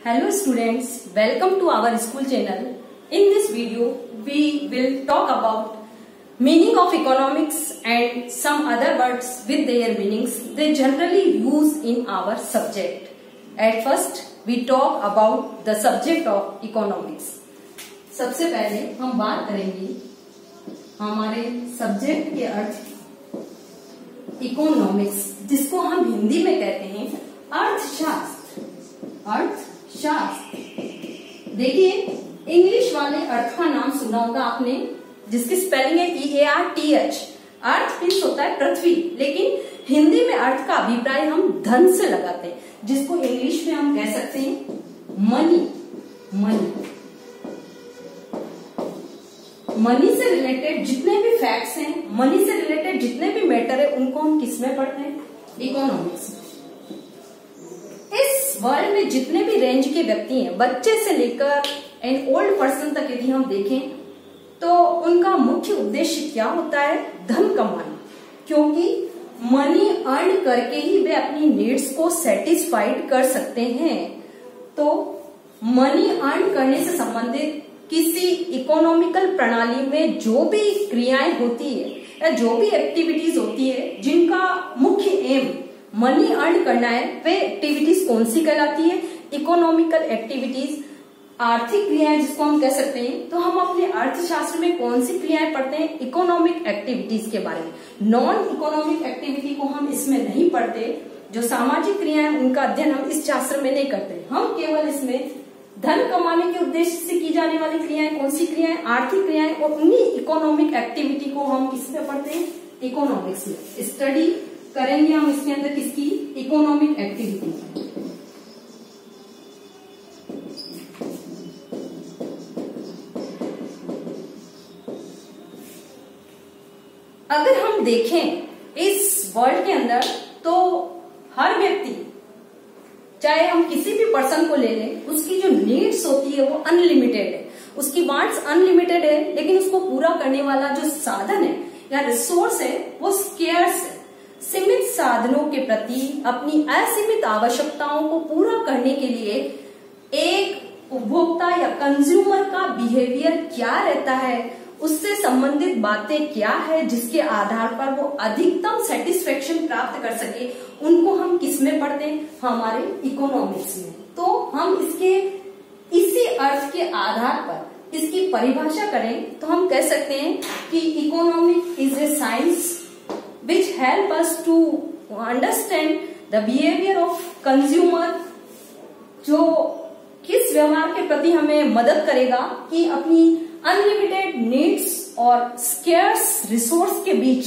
Hello students, welcome to our school channel. In this video, we will talk about meaning of economics and some other words with their meanings they generally use in our subject. At first, we talk about the subject of economics. सबसे पहले हम बात करेंगे हमारे subject के अर्थ economics, जिसको हम हिंदी में कहते हैं अर्थशास्त्र। अर्थशास्त्र देखिए, इंग्लिश वाले अर्थ का नाम सुना होगा आपने, जिसकी स्पेलिंग है EARTH। अर्थ मीन्स होता है पृथ्वी, लेकिन हिंदी में अर्थ का अभिप्राय हम धन से लगाते हैं, जिसको इंग्लिश में हम कह सकते हैं मनी। मनी से रिलेटेड जितने भी फैक्ट्स हैं, मनी से रिलेटेड जितने भी मैटर है, उनको हम किस में पढ़ते हैं? इकोनॉमिक्स में। इस वर्ल्ड में जितने भी रेंज के व्यक्ति हैं, बच्चे से लेकर एंड ओल्ड पर्सन तक यदि हम देखें तो उनका मुख्य उद्देश्य क्या होता है? धन कमाना, क्योंकि मनी अर्न करके ही वे अपनी नीड्स को सेटिस्फाइड कर सकते हैं। तो मनी अर्न करने से संबंधित किसी इकोनॉमिकल प्रणाली में जो भी क्रियाएं होती है या जो भी एक्टिविटीज होती है जिनका मुख्य एम मनी अर्न करना है, वे एक्टिविटीज कौन सी कहलाती है? इकोनॉमिकल एक्टिविटीज, आर्थिक क्रियाएं जिसको हम कह सकते हैं। तो हम अपने अर्थशास्त्र में कौन सी क्रियाएं पढ़ते हैं? इकोनॉमिक एक्टिविटीज के बारे में। नॉन इकोनॉमिक एक्टिविटी को हम इसमें नहीं पढ़ते। जो सामाजिक क्रियाएं उनका अध्ययन हम इस शास्त्र में नहीं करते। हम केवल इसमें धन कमाने के उद्देश्य से की जाने वाली क्रियाएं, कौन सी क्रियाएं? आर्थिक क्रियाएं, और उन्हीं इकोनॉमिक एक्टिविटी को हम किस में पढ़ते हैं? इकोनॉमिक्स में। स्टडी करेंगे हम इसके अंदर किसकी? Economic activity. अगर हम देखें इस वर्ल्ड के अंदर, तो हर व्यक्ति, चाहे हम किसी भी पर्सन को ले लें, उसकी जो नीड्स होती है वो अनलिमिटेड है, उसकी वांट्स अनलिमिटेड है, लेकिन उसको पूरा करने वाला जो साधन है या रिसोर्स है वो स्केर्स है। सीमित साधनों के प्रति अपनी असीमित आवश्यकताओं को पूरा करने के लिए एक उपभोक्ता या कंज्यूमर का बिहेवियर क्या रहता है, उससे संबंधित बातें क्या है, जिसके आधार पर वो अधिकतम सेटिस्फेक्शन प्राप्त कर सके, उनको हम किस में पढ़ते हैं? हमारे इकोनॉमिक्स में। तो हम इसी अर्थ के आधार पर इसकी परिभाषा करें तो हम कह सकते हैं कि economic is a science which help us to understand the behavior of consumer, जो किस व्यवहार के प्रति हमें मदद करेगा कि अपनी अनलिमिटेड नीड्स और स्केर्स रिसोर्स के बीच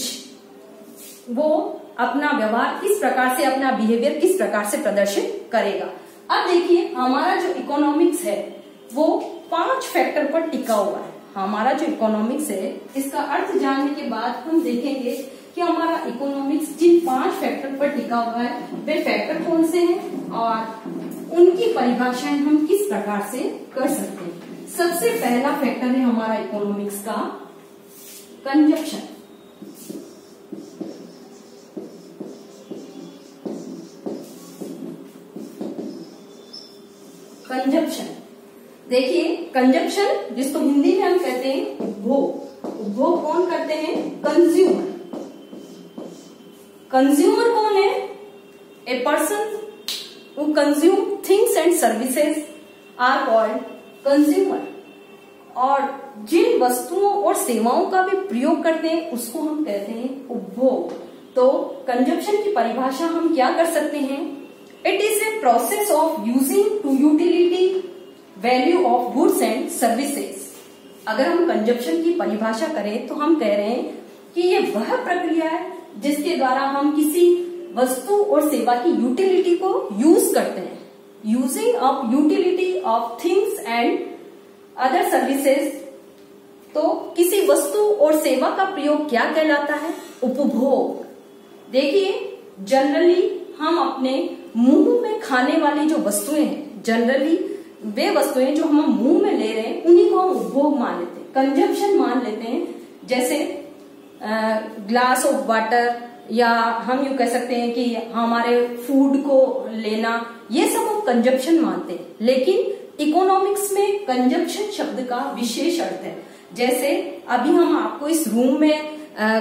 वो अपना व्यवहार किस प्रकार से, अपना बिहेवियर किस प्रकार से प्रदर्शित करेगा। अब देखिए, हमारा जो इकोनॉमिक्स है वो 5 फैक्टर पर टिका हुआ है। हमारा जो इकोनॉमिक्स है, इसका अर्थ जानने के बाद हम देखेंगे कि हमारा इकोनॉमिक्स जिन 5 फैक्टर पर टिका हुआ है, वे फैक्टर कौन से हैं और उनकी परिभाषाएं हम किस प्रकार से कर सकते हैं। सबसे पहला फैक्टर है हमारा इकोनॉमिक्स का कंजप्शन। कंजप्शन देखिए, कंजप्शन जिसको हिंदी में हम कहते हैं उपभोग। उपभोग कौन करते हैं? कंज्यूमर। कंज्यूमर कौन है? A person who consume things and services are called consumer. और जिन वस्तुओं और सेवाओं का भी प्रयोग करते हैं उसको हम कहते हैं उपभोग। तो कंजप्शन की परिभाषा हम क्या कर सकते हैं? It is a process of using to utility value of goods and services. अगर हम कंजप्शन की परिभाषा करें तो हम कह रहे हैं कि ये वह प्रक्रिया है जिसके द्वारा हम किसी वस्तु और सेवा की यूटिलिटी को यूज करते हैं। Using of utility of things and other services. तो किसी वस्तु और सेवा का प्रयोग क्या कहलाता है? उपभोग। देखिए, जनरली हम अपने मुंह में खाने वाली जो वस्तुएं हैं, जनरली वे वस्तुएं जो हम मुंह में ले रहे हैं, उन्हीं को हम उपभोग मान लेते हैं, कंजप्शन मान लेते हैं। जैसे ग्लास ऑफ वाटर या हम यूं कह सकते हैं कि हमारे फूड को लेना, ये सब हम कंजप्शन मानते हैं। लेकिन इकोनॉमिक्स में कंजप्शन शब्द का विशेष अर्थ है। जैसे अभी हम आपको इस रूम में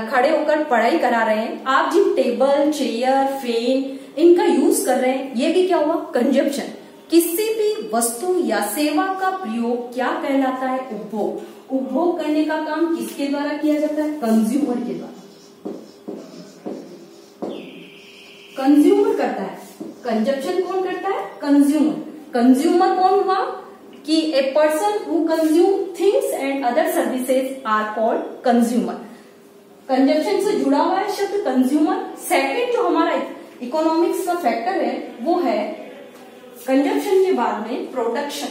खड़े होकर पढ़ाई करा रहे हैं, आप जिन टेबल, चेयर, फैन इनका यूज कर रहे हैं, ये भी क्या हुआ? कंजप्शन। किसी भी वस्तु या सेवा का प्रयोग क्या कहलाता है? उपभोग। उपभोग करने का काम किसके द्वारा किया जाता है? कंज्यूमर के द्वारा। कंज्यूमर करता है। कंजप्शन कौन करता है? कंज्यूमर। कंज्यूमर कौन हुआ? कि a person who consume things and other services are called consumer. Consumption से जुड़ा हुआ है शब्द कंज्यूमर। सेकंड जो हमारा इकोनॉमिक्स का फैक्टर है वो है कंजप्शन के बाद में प्रोडक्शन।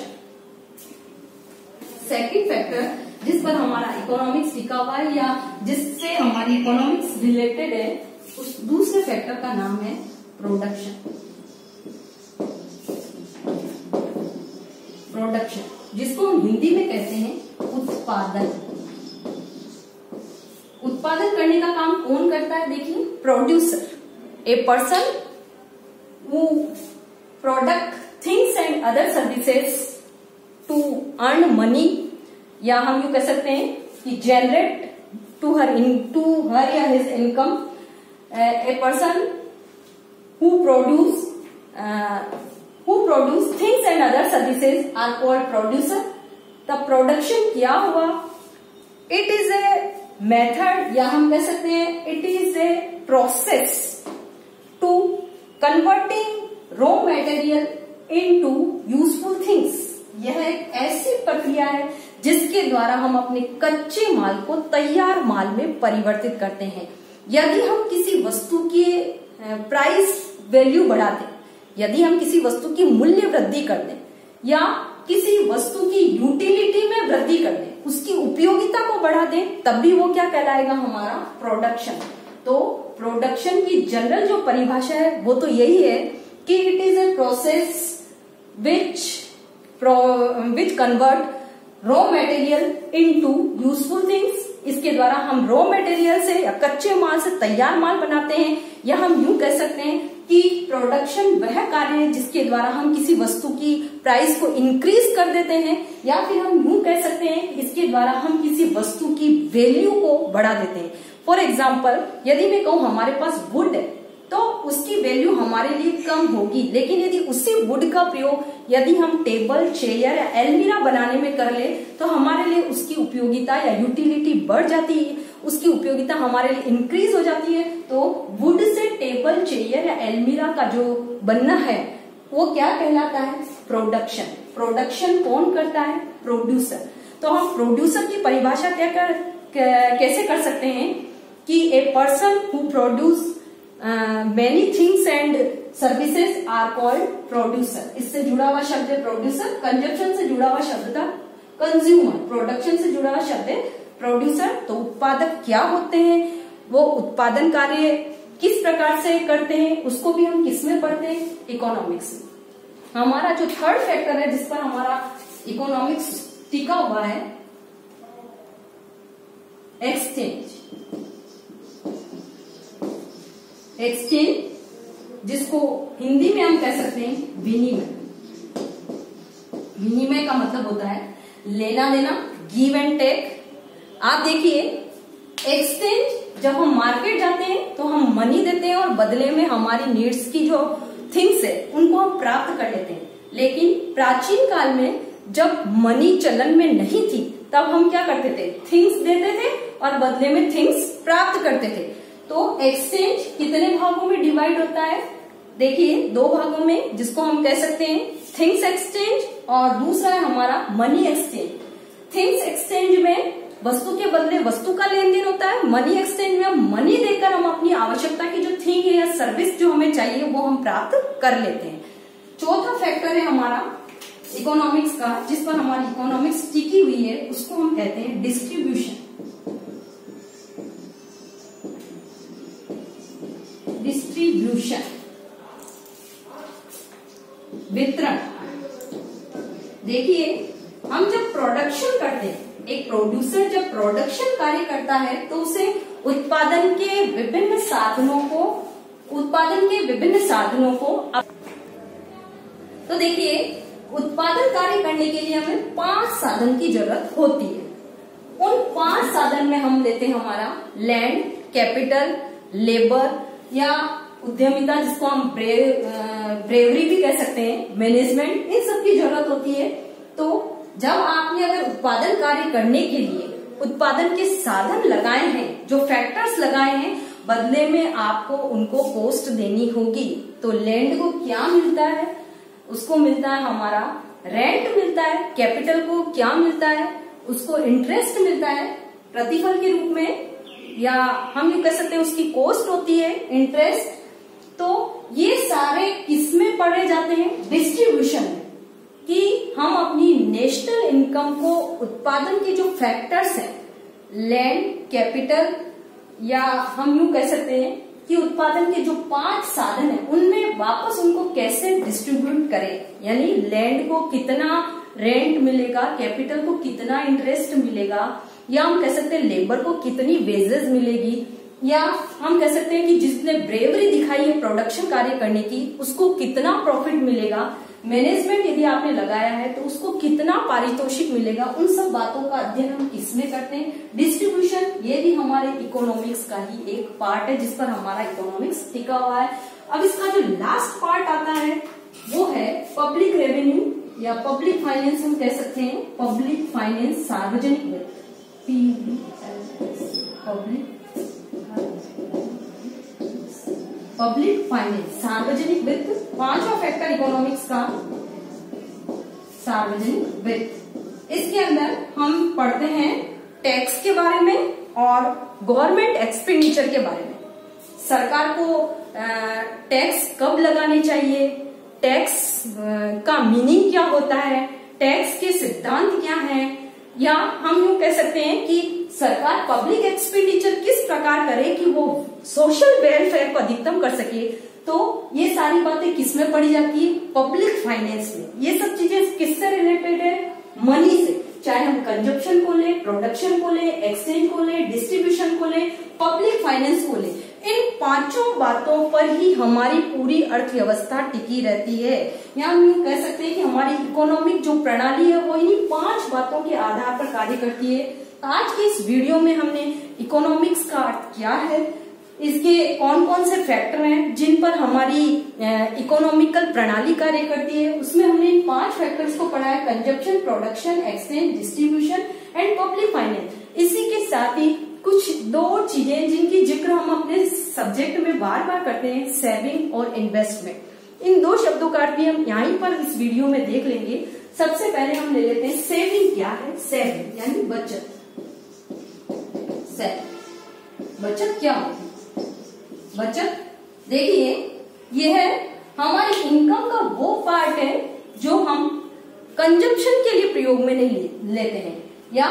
सेकंड फैक्टर जिस पर हमारा इकोनॉमिक्स टिका हुआ है या जिससे हमारी इकोनॉमिक्स रिलेटेड है, उस दूसरे फैक्टर का नाम है प्रोडक्शन। प्रोडक्शन जिसको हम हिंदी में कहते हैं उत्पादन। उत्पादन करने का काम कौन करता है? देखिए, producer, a person who product things and other services to earn money, या हम यू कह सकते हैं कि जनरेट टू हर या his income. A person who produce things and other services are called producer। The production क्या हुआ? It is a method, या हम कह सकते हैं it is a process to converting raw material into useful things। यह एक ऐसी प्रक्रिया है जिसके द्वारा हम अपने कच्चे माल को तैयार माल में परिवर्तित करते हैं। यदि हम किसी वस्तु की प्राइस वैल्यू बढ़ा दें, यदि हम किसी वस्तु की मूल्य वृद्धि कर दें, या किसी वस्तु की यूटिलिटी में वृद्धि कर दें, उसकी उपयोगिता को बढ़ा दें, तब भी वो क्या कहलाएगा? हमारा प्रोडक्शन। तो प्रोडक्शन की जनरल जो परिभाषा है वो तो यही है कि it is a process which convert raw material into useful things. इसके द्वारा हम रॉ मटेरियल से या कच्चे माल से तैयार माल बनाते हैं, या हम यूं कह सकते हैं कि प्रोडक्शन वह कार्य है जिसके द्वारा हम किसी वस्तु की प्राइस को इंक्रीज कर देते हैं, या फिर हम यूं कह सकते हैं इसके द्वारा हम किसी वस्तु की वैल्यू को बढ़ा देते हैं। फॉर एग्जाम्पल, यदि मैं कहूं हमारे पास वुड है तो उसकी वैल्यू हमारे लिए कम होगी, लेकिन यदि उसी वुड का प्रयोग यदि हम टेबल, चेयर या एलमीरा बनाने में कर ले तो हमारे लिए उसकी उपयोगिता या यूटिलिटी बढ़ जाती है, उसकी उपयोगिता हमारे लिए इंक्रीज हो जाती है। तो वुड से टेबल, चेयर या एलमीरा का जो बनना है वो क्या कहलाता है? प्रोडक्शन। प्रोडक्शन कौन करता है? प्रोड्यूसर। तो हम प्रोड्यूसर की परिभाषा कैसे कर सकते हैं कि a person who produce many things and services are called producer। इससे जुड़ा हुआ शब्द है प्रोड्यूसर। कंजप्शन से जुड़ा हुआ शब्द था कंज्यूमर। प्रोडक्शन से जुड़ा हुआ शब्द है प्रोड्यूसर। तो उत्पादक क्या होते हैं, वो उत्पादन कार्य किस प्रकार से करते हैं, उसको भी हम किस में पढ़ते हैं? इकोनॉमिक्स में। हमारा जो थर्ड फैक्टर है जिस पर हमारा इकोनॉमिक्स टिका हुआ है, एक्सचेंज। एक्सचेंज जिसको हिंदी में हम कह सकते हैं विनिमय। विनिमय का मतलब होता है लेना देना, गिव एंड टेक। आप देखिए, एक्सचेंज जब हम मार्केट जाते हैं तो हम मनी देते हैं और बदले में हमारी नीड्स की जो थिंग्स है उनको हम प्राप्त कर लेते हैं। लेकिन प्राचीन काल में जब मनी चलन में नहीं थी तब हम क्या करते थे? थिंग्स देते थे और बदले में थिंग्स प्राप्त करते थे। तो एक्सचेंज कितने भागों में डिवाइड होता है? देखिए, दो भागों में, जिसको हम कह सकते हैं थिंग्स एक्सचेंज और दूसरा है हमारा मनी एक्सचेंज। थिंग्स एक्सचेंज में वस्तु के बदले वस्तु का लेन देन होता है। मनी एक्सचेंज में हम मनी देकर हम अपनी आवश्यकता की जो थिंग है या सर्विस जो हमें चाहिए वो हम प्राप्त कर लेते हैं। चौथा फैक्टर है हमारा इकोनॉमिक्स का, जिस पर हमारी इकोनॉमिक्स टिकी हुई है, उसको हम कहते हैं डिस्ट्रीब्यूशन। डिस्ट्रीब्यूशन वितरण। देखिए, हम जब प्रोडक्शन करते हैं, एक प्रोड्यूसर जब प्रोडक्शन कार्य करता है तो उसे उत्पादन के विभिन्न साधनों को तो देखिए, उत्पादन कार्य करने के लिए हमें 5 साधन की जरूरत होती है। उन 5 साधन में हम लेते हैं हमारा लैंड, कैपिटल, लेबर या उद्यमिता, जिसको हम ब्रेवरी भी कह सकते हैं, मैनेजमेंट, इन सब की जरूरत होती है। तो जब आपने अगर उत्पादन कार्य करने के लिए उत्पादन के साधन लगाए हैं, जो फैक्टर्स लगाए हैं, बदले में आपको उनको कॉस्ट देनी होगी। तो लैंड को क्या मिलता है? उसको मिलता है हमारा रेंट मिलता है। कैपिटल को क्या मिलता है? उसको इंटरेस्ट मिलता है प्रतिफल के रूप में, या हम ये कह सकते हैं उसकी कॉस्ट होती है इंटरेस्ट। तो ये सारे किसमें पढ़े जाते हैं? डिस्ट्रीब्यूशन में, कि हम अपनी नेशनल इनकम को उत्पादन के जो फैक्टर्स हैं, लैंड, कैपिटल, या हम यूं कह सकते हैं कि उत्पादन के जो 5 साधन हैं, उनमें वापस उनको कैसे डिस्ट्रीब्यूट करें। यानी लैंड को कितना रेंट मिलेगा, कैपिटल को कितना इंटरेस्ट मिलेगा, या हम कह सकते हैं लेबर को कितनी वेजेस मिलेगी, या हम कह सकते हैं कि जिसने ब्रेवरी दिखाई है प्रोडक्शन कार्य करने की, उसको कितना प्रॉफिट मिलेगा, मैनेजमेंट यदि आपने लगाया है तो उसको कितना पारितोषिक मिलेगा। उन सब बातों का अध्ययन हम किसमें करते हैं? डिस्ट्रीब्यूशन। ये भी हमारे इकोनॉमिक्स का ही एक पार्ट है, जिस पर हमारा इकोनॉमिक्स टिका हुआ है। अब इसका जो लास्ट पार्ट आता है वो है पब्लिक रेवेन्यू या पब्लिक फाइनेंस, हम कह सकते हैं पब्लिक फाइनेंस, सार्वजनिक वित्त, पब्लिक फाइनेंस, सार्वजनिक वित्त। 5वां फैक्टर इकोनॉमिक्स का सार्वजनिक वित्त। इसके अंदर हम पढ़ते हैं टैक्स के बारे में और गवर्नमेंट एक्सपेंडिचर के बारे में। सरकार को टैक्स कब लगाने चाहिए, टैक्स का मीनिंग क्या होता है, टैक्स के सिद्धांत क्या हैं, या हम यूं कह सकते हैं कि सरकार पब्लिक एक्सपेंडिचर किस प्रकार करे कि वो सोशल वेलफेयर को अधिकतम कर सके। तो ये सारी बातें किसमें पढ़ी जाती है? पब्लिक फाइनेंस में। ये सब चीजें किससे रिलेटेड है? मनी से। चाहे हम कंजप्शन को ले, प्रोडक्शन को ले, एक्सचेंज को ले, डिस्ट्रीब्यूशन को ले, पब्लिक फाइनेंस को ले, इन 5 बातों पर ही हमारी पूरी अर्थव्यवस्था टिकी रहती है। यहाँ हम कह सकते हैं कि हमारी इकोनॉमिक जो प्रणाली है वो इन्हीं 5 बातों के आधार पर कार्य करती है। आज के इस वीडियो में हमने इकोनॉमिक्स का अर्थ क्या है, इसके कौन कौन से फैक्टर हैं जिन पर हमारी इकोनॉमिकल प्रणाली कार्य करती है, उसमें हमने इन 5 फैक्टर्स को पढ़ा है: consumption, production, exchange, distribution and public finance. इसी के साथ ही कुछ 2 चीजें जिनकी जिक्र हम अपने सब्जेक्ट में बार बार करते हैं, सेविंग और इन्वेस्टमेंट। इन 2 शब्दों का अर्थ भी हम यहीं पर इस वीडियो में देख लेंगे। सबसे पहले हम ले लेते हैं सेविंग क्या है। सेविंग यानी बचत। बचत क्या होती है? बचत देखिए, यह है हमारी इनकम का वो पार्ट है जो हम कंजप्शन के लिए प्रयोग में नहीं लेते हैं, या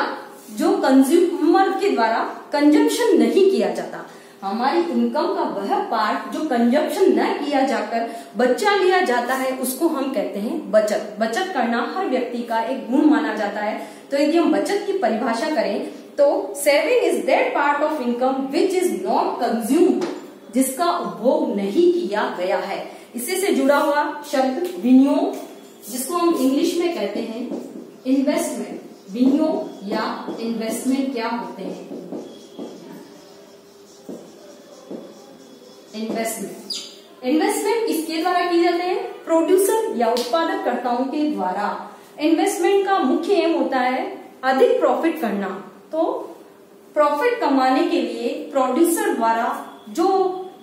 जो कंज्यूमर के द्वारा कंजप्शन नहीं किया जाता। हमारी इनकम का वह पार्ट जो कंजप्शन न किया जाकर बचा लिया जाता है, उसको हम कहते हैं बचत। बचत करना हर व्यक्ति का एक गुण माना जाता है। तो यदि हम बचत की परिभाषा करें तो saving is that part of income which is not consumed, जिसका उपभोग नहीं किया गया है। इसी से जुड़ा हुआ शब्द विनियोग, जिसको हम इंग्लिश में कहते हैं इन्वेस्टमेंट। विनियोग या इन्वेस्टमेंट क्या होते हैं? इन्वेस्टमेंट किसके द्वारा की जाते हैं? प्रोड्यूसर या उत्पादककर्ताओं के द्वारा। इन्वेस्टमेंट का मुख्य एम होता है अधिक प्रॉफिट करना। तो प्रॉफिट कमाने के लिए प्रोड्यूसर द्वारा जो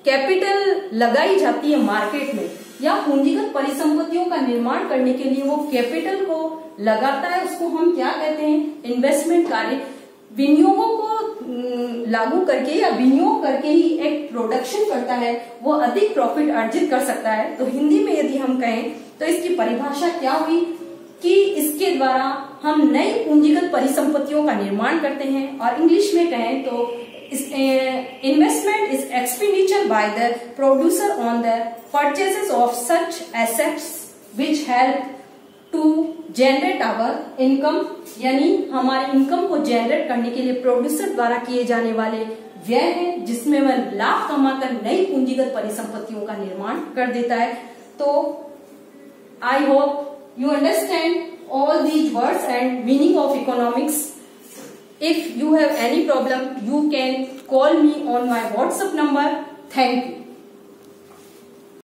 कैपिटल लगाई जाती है मार्केट में, या पूंजीगत परिसंपत्तियों का निर्माण करने के लिए वो कैपिटल को लगाता है, उसको हम क्या कहते हैं? इन्वेस्टमेंट कार्य। विनियोगों को लागू करके या विनियोग करके ही एक प्रोडक्शन करता है, वो अधिक प्रॉफिट अर्जित कर सकता है। तो हिंदी में यदि हम कहें तो इसकी परिभाषा क्या हुई कि इसके द्वारा हम नई पूंजीगत परिसंपत्तियों का निर्माण करते हैं। और इंग्लिश में कहें तो investment is expenditure by the producer on the purchases of such assets which help to generate our income, यानी हमारी इनकम को जनरेट करने के लिए प्रोड्यूसर द्वारा किए जाने वाले व्यय है जिसमें वह लाभ कमाकर नई पूंजीगत परिसंपत्तियों का निर्माण कर देता है। तो I hope you understand all these words and meaning of economics. If you have any problem, you can call me on my WhatsApp number. Thank you.